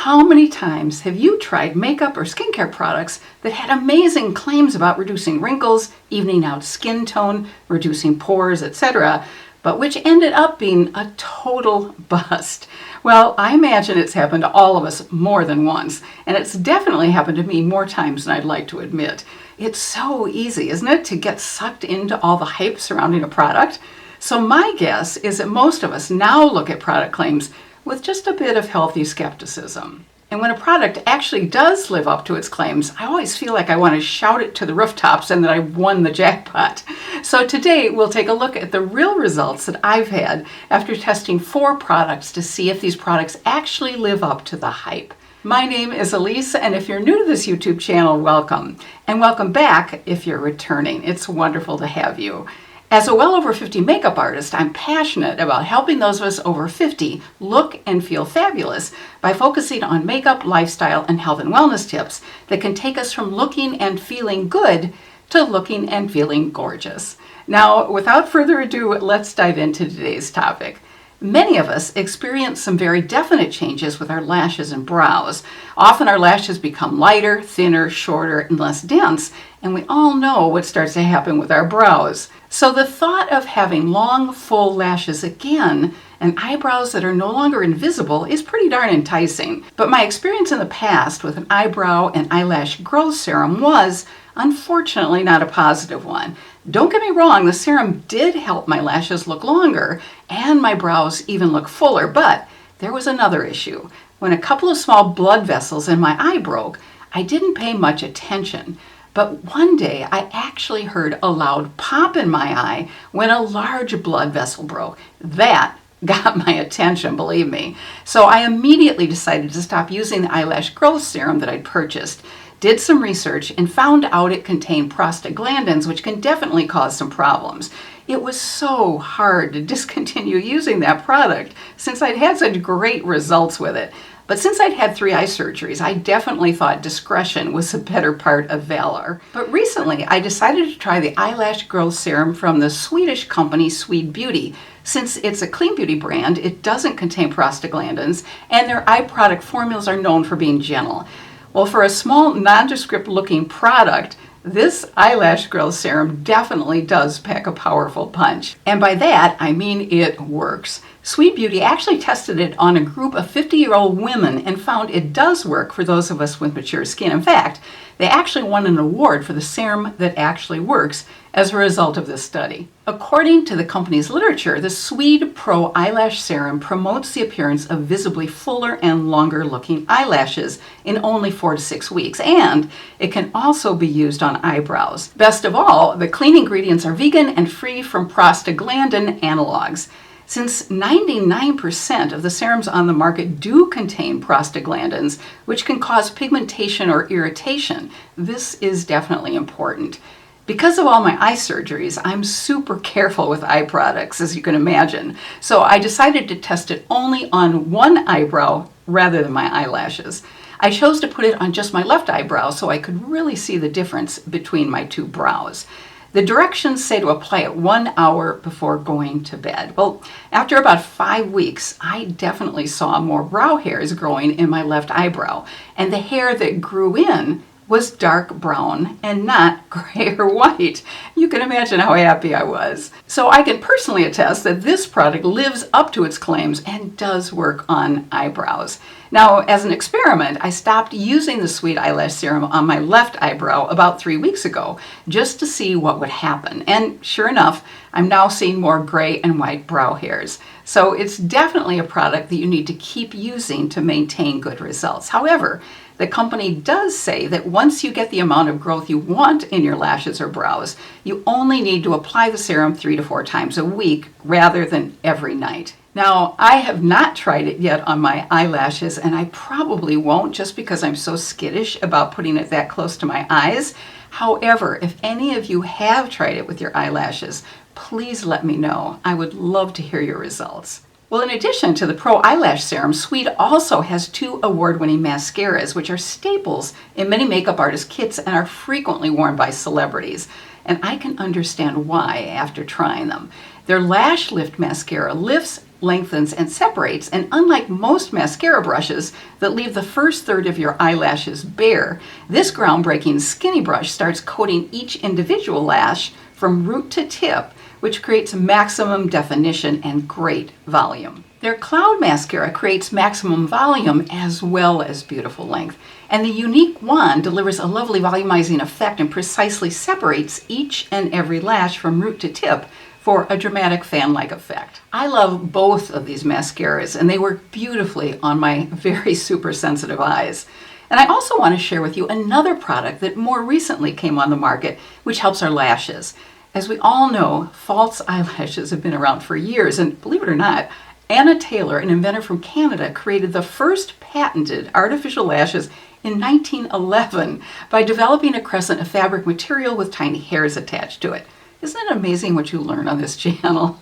How many times have you tried makeup or skincare products that had amazing claims about reducing wrinkles, evening out skin tone, reducing pores, etc., but which ended up being a total bust? Well, I imagine it's happened to all of us more than once, and it's definitely happened to me more times than I'd like to admit. It's so easy, isn't it, to get sucked into all the hype surrounding a product? So my guess is that most of us now look at product claims with just a bit of healthy skepticism. And when a product actually does live up to its claims, I always feel like I want to shout it to the rooftops and that I won the jackpot. So today we'll take a look at the real results that I've had after testing 4 products to see if these products actually live up to the hype. My name is Elise, and if you're new to this YouTube channel, welcome. And welcome back if you're returning. It's wonderful to have you. As a well over 50 makeup artist, I'm passionate about helping those of us over 50 look and feel fabulous by focusing on makeup, lifestyle, and health and wellness tips that can take us from looking and feeling good to looking and feeling gorgeous. Now, without further ado, let's dive into today's topic. Many of us experience some very definite changes with our lashes and brows. Often our lashes become lighter, thinner, shorter, and less dense, and we all know what starts to happen with our brows. So the thought of having long, full lashes again and eyebrows that are no longer invisible is pretty darn enticing. But my experience in the past with an eyebrow and eyelash growth serum was, unfortunately, not a positive one. Don't get me wrong, the serum did help my lashes look longer and my brows even look fuller, but there was another issue. When a couple of small blood vessels in my eye broke, I didn't pay much attention. But one day I actually heard a loud pop in my eye when a large blood vessel broke. That got my attention, believe me. So I immediately decided to stop using the eyelash growth serum that I'd purchased. Did some research and found out it contained prostaglandins, which can definitely cause some problems. It was so hard to discontinue using that product since I'd had such great results with it. But since I'd had 3 eye surgeries, I definitely thought discretion was the better part of valor. But recently, I decided to try the eyelash growth serum from the Swedish company Sweed Beauty. Since it's a clean beauty brand, it doesn't contain prostaglandins, and their eye product formulas are known for being gentle. Well, for a small, nondescript looking product, this eyelash growth serum definitely does pack a powerful punch. And by that, I mean it works. Sweed Beauty actually tested it on a group of 50-year-old women and found it does work for those of us with mature skin. In fact, they actually won an award for the serum that actually works as a result of this study. According to the company's literature, the Sweed Pro Eyelash Serum promotes the appearance of visibly fuller and longer looking eyelashes in only 4 to 6 weeks, and it can also be used on eyebrows. Best of all, the clean ingredients are vegan and free from prostaglandin analogs. Since 99% of the serums on the market do contain prostaglandins, which can cause pigmentation or irritation, this is definitely important. Because of all my eye surgeries, I'm super careful with eye products, as you can imagine. So I decided to test it only on one eyebrow rather than my eyelashes. I chose to put it on just my left eyebrow so I could really see the difference between my 2 brows. The directions say to apply it 1 hour before going to bed. Well, after about 5 weeks, I definitely saw more brow hairs growing in my left eyebrow, and the hair that grew in was dark brown and not gray or white. You can imagine how happy I was. So I can personally attest that this product lives up to its claims and does work on eyebrows. Now, as an experiment, I stopped using the Sweed Eyelash Serum on my left eyebrow about 3 weeks ago, just to see what would happen. And sure enough, I'm now seeing more gray and white brow hairs. So it's definitely a product that you need to keep using to maintain good results. However, the company does say that once you get the amount of growth you want in your lashes or brows, you only need to apply the serum 3 to 4 times a week rather than every night. Now, I have not tried it yet on my eyelashes, and I probably won't just because I'm so skittish about putting it that close to my eyes. However, if any of you have tried it with your eyelashes, please let me know. I would love to hear your results. Well, in addition to the Pro Eyelash Serum, Sweed also has 2 award-winning mascaras, which are staples in many makeup artist kits and are frequently worn by celebrities. And I can understand why after trying them. Their Lash Lift Mascara lifts lengthens and separates, and unlike most mascara brushes that leave the first third of your eyelashes bare, this groundbreaking skinny brush starts coating each individual lash from root to tip, which creates maximum definition and great volume. Their Cloud Mascara creates maximum volume as well as beautiful length, and the unique wand delivers a lovely volumizing effect and precisely separates each and every lash from root to tip for a dramatic fan-like effect. I love both of these mascaras, and they work beautifully on my very super sensitive eyes. And I also want to share with you another product that more recently came on the market, which helps our lashes. As we all know, false eyelashes have been around for years, and believe it or not, Anna Taylor, an inventor from Canada, created the first patented artificial lashes in 1911 by developing a crescent of fabric material with tiny hairs attached to it. Isn't it amazing what you learn on this channel?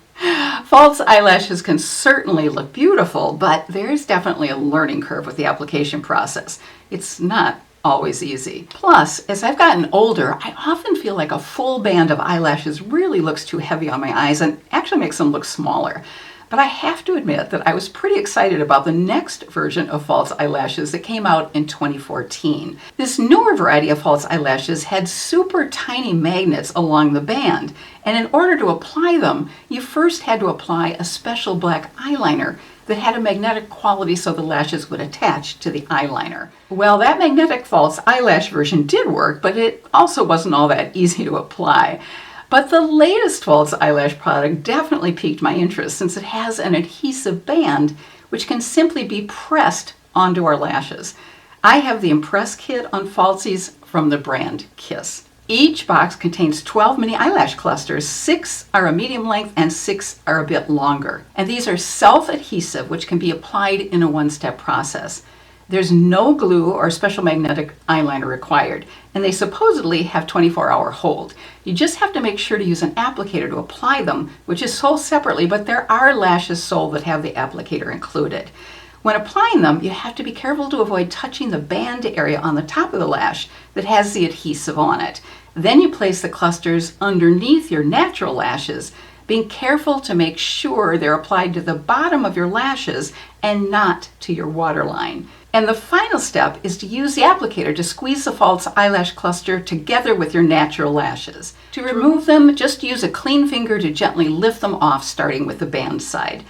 False eyelashes can certainly look beautiful, but there's definitely a learning curve with the application process. It's not always easy. Plus, as I've gotten older, I often feel like a full band of eyelashes really looks too heavy on my eyes and actually makes them look smaller. But I have to admit that I was pretty excited about the next version of false eyelashes that came out in 2014. This newer variety of false eyelashes had super tiny magnets along the band, and in order to apply them, you first had to apply a special black eyeliner that had a magnetic quality so the lashes would attach to the eyeliner. Well, that magnetic false eyelash version did work, but it also wasn't all that easy to apply. But the latest false eyelash product definitely piqued my interest since it has an adhesive band which can simply be pressed onto our lashes. I have the Impress kit on falsies from the brand Kiss. Each box contains 12 mini eyelash clusters. 6 are a medium length and 6 are a bit longer. And these are self-adhesive, which can be applied in a one-step process. There's no glue or special magnetic eyeliner required, and they supposedly have 24-hour hold. You just have to make sure to use an applicator to apply them, which is sold separately, but there are lashes sold that have the applicator included. When applying them, you have to be careful to avoid touching the band area on the top of the lash that has the adhesive on it. Then you place the clusters underneath your natural lashes, being careful to make sure they're applied to the bottom of your lashes and not to your waterline. And the final step is to use the applicator to squeeze the false eyelash cluster together with your natural lashes. To remove them, just use a clean finger to gently lift them off, starting with the band side.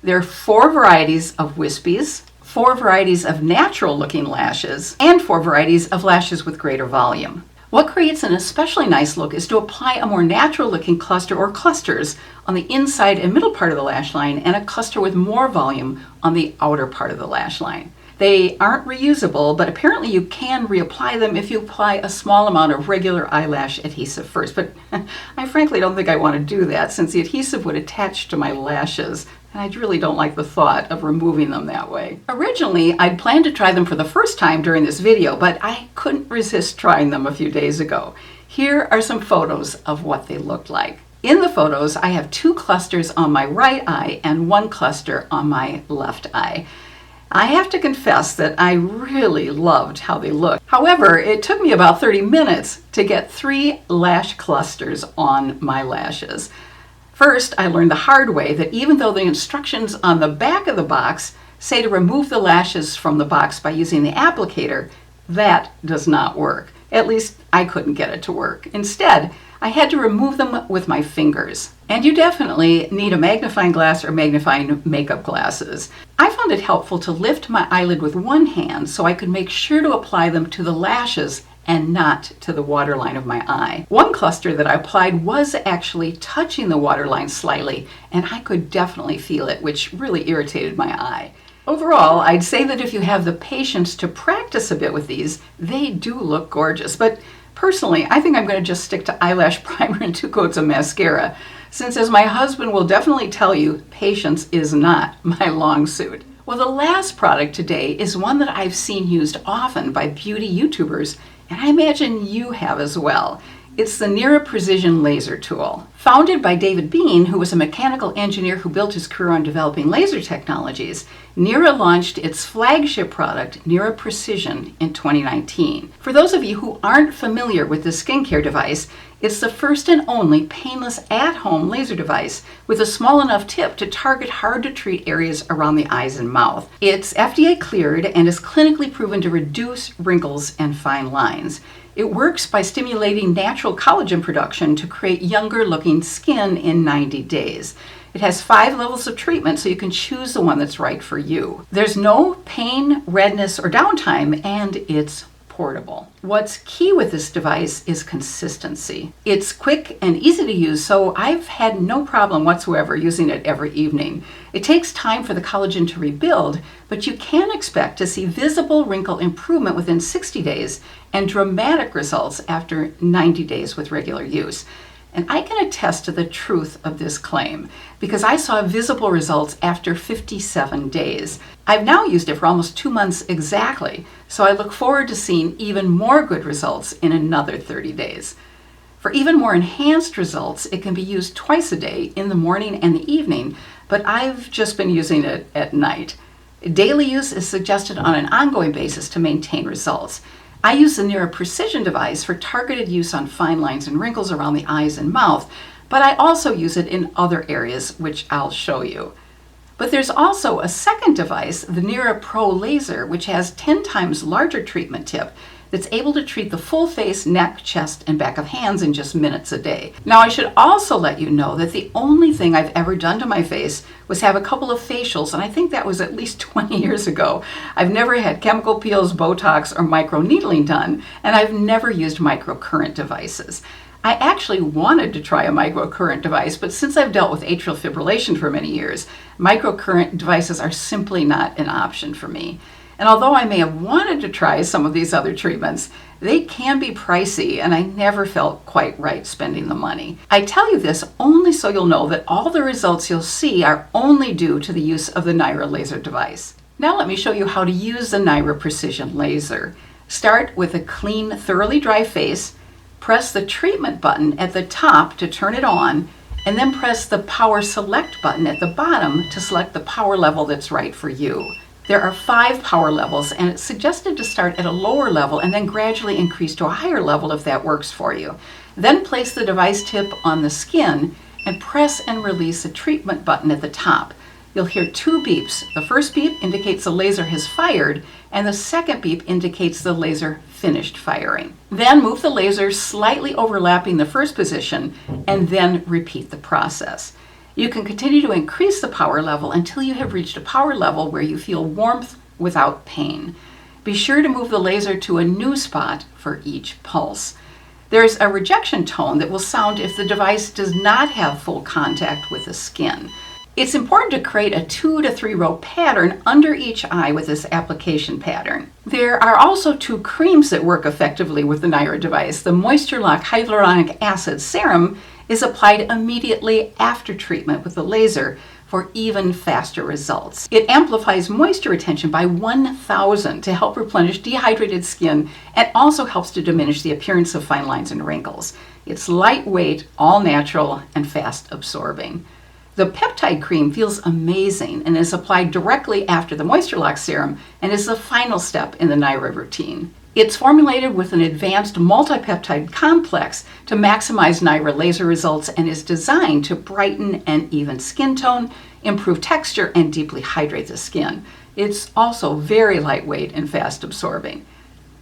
There are 4 varieties of wispies, 4 varieties of natural-looking lashes, and 4 varieties of lashes with greater volume. What creates an especially nice look is to apply a more natural-looking cluster or clusters on the inside and middle part of the lash line and a cluster with more volume on the outer part of the lash line. They aren't reusable, but apparently you can reapply them if you apply a small amount of regular eyelash adhesive first. But I frankly don't think I want to do that since the adhesive would attach to my lashes, and I really don't like the thought of removing them that way. Originally, I'd planned to try them for the first time during this video, but I couldn't resist trying them a few days ago. Here are some photos of what they looked like. In the photos, I have 2 clusters on my right eye and 1 cluster on my left eye. I have to confess that I really loved how they looked. However, it took me about 30 minutes to get 3 lash clusters on my lashes. First, I learned the hard way that even though the instructions on the back of the box say to remove the lashes from the box by using the applicator, that does not work. At least I couldn't get it to work. Instead, I had to remove them with my fingers. And you definitely need a magnifying glass or magnifying makeup glasses. I found it helpful to lift my eyelid with one hand so I could make sure to apply them to the lashes and not to the waterline of my eye. One cluster that I applied was actually touching the waterline slightly, and I could definitely feel it, which really irritated my eye. Overall, I'd say that if you have the patience to practice a bit with these, they do look gorgeous. But personally, I think I'm going to just stick to eyelash primer and 2 coats of mascara, since as my husband will definitely tell you, patience is not my long suit. Well, the last product today is one that I've seen used often by beauty YouTubers, and I imagine you have as well. It's the Nira Precision Laser Tool. Founded by David Bean, who was a mechanical engineer who built his career on developing laser technologies, Nira launched its flagship product, Nira Precision, in 2019. For those of you who aren't familiar with this skincare device, it's the first and only painless at-home laser device with a small enough tip to target hard-to-treat areas around the eyes and mouth. It's FDA cleared and is clinically proven to reduce wrinkles and fine lines. It works by stimulating natural collagen production to create younger-looking skin in 90 days. It has 5 levels of treatment, so you can choose the one that's right for you. There's no pain, redness, or downtime, and it's portable. What's key with this device is consistency. It's quick and easy to use, so I've had no problem whatsoever using it every evening. It takes time for the collagen to rebuild, but you can expect to see visible wrinkle improvement within 60 days and dramatic results after 90 days with regular use. And I can attest to the truth of this claim because I saw visible results after 57 days. I've now used it for almost 2 months exactly, so I look forward to seeing even more good results in another 30 days. For even more enhanced results, it can be used twice a day, in the morning and the evening, but I've just been using it at night. Daily use is suggested on an ongoing basis to maintain results. I use the Nira Precision device for targeted use on fine lines and wrinkles around the eyes and mouth, but I also use it in other areas, which I'll show you. But there's also a second device, the Nira Pro Laser, which has 10 times larger treatment tip that's able to treat the full face, neck, chest, and back of hands in just minutes a day. Now, I should also let you know that the only thing I've ever done to my face was have a couple of facials, and I think that was at least 20 years ago. I've never had chemical peels, Botox, or microneedling done, and I've never used microcurrent devices. I actually wanted to try a microcurrent device, but since I've dealt with atrial fibrillation for many years, microcurrent devices are simply not an option for me. And although I may have wanted to try some of these other treatments, they can be pricey, and I never felt quite right spending the money. I tell you this only so you'll know that all the results you'll see are only due to the use of the Nira Laser device. Now let me show you how to use the Nira Precision Laser. Start with a clean, thoroughly dry face, press the treatment button at the top to turn it on, and then press the Power Select button at the bottom to select the power level that's right for you. There are 5 power levels, and it's suggested to start at a lower level and then gradually increase to a higher level if that works for you. Then place the device tip on the skin and press and release the treatment button at the top. You'll hear 2 beeps. The first beep indicates the laser has fired, and the second beep indicates the laser finished firing. Then move the laser slightly overlapping the first position, and then repeat the process. You can continue to increase the power level until you have reached a power level where you feel warmth without pain. Be sure to move the laser to a new spot for each pulse. There's a rejection tone that will sound if the device does not have full contact with the skin. It's important to create a 2 to 3 row pattern under each eye with this application pattern. There are also 2 creams that work effectively with the Nira device. The Moisture Lock Hyaluronic Acid Serum is applied immediately after treatment with the laser for even faster results. It amplifies moisture retention by 1,000 to help replenish dehydrated skin and also helps to diminish the appearance of fine lines and wrinkles. It's lightweight, all natural, and fast absorbing. The peptide cream feels amazing and is applied directly after the Moisture Lock Serum and is the final step in the Nira routine. It's formulated with an advanced multipeptide complex to maximize Nira laser results and is designed to brighten and even skin tone, improve texture, and deeply hydrate the skin. It's also very lightweight and fast absorbing.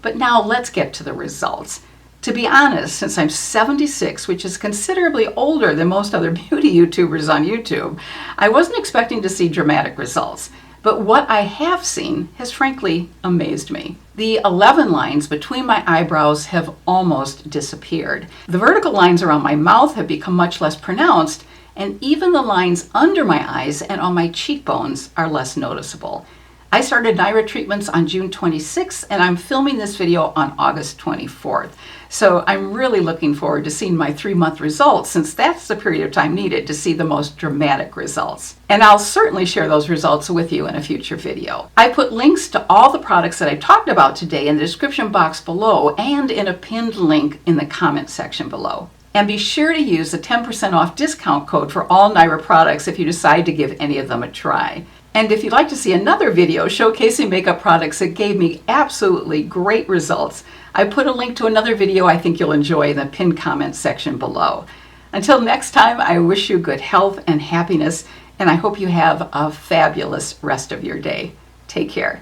But now let's get to the results. To be honest, since I'm 76, which is considerably older than most other beauty YouTubers on YouTube, I wasn't expecting to see dramatic results. But what I have seen has frankly amazed me. The 11 lines between my eyebrows have almost disappeared. The vertical lines around my mouth have become much less pronounced, and even the lines under my eyes and on my cheekbones are less noticeable. I started Nira treatments on June 26th, and I'm filming this video on August 24th. So I'm really looking forward to seeing my 3-month results, since that's the period of time needed to see the most dramatic results. And I'll certainly share those results with you in a future video. I put links to all the products that I talked about today in the description box below and in a pinned link in the comment section below. And be sure to use the 10% off discount code for all Nira products if you decide to give any of them a try. And if you'd like to see another video showcasing makeup products that gave me absolutely great results, I put a link to another video I think you'll enjoy in the pinned comment section below. Until next time, I wish you good health and happiness, and I hope you have a fabulous rest of your day. Take care.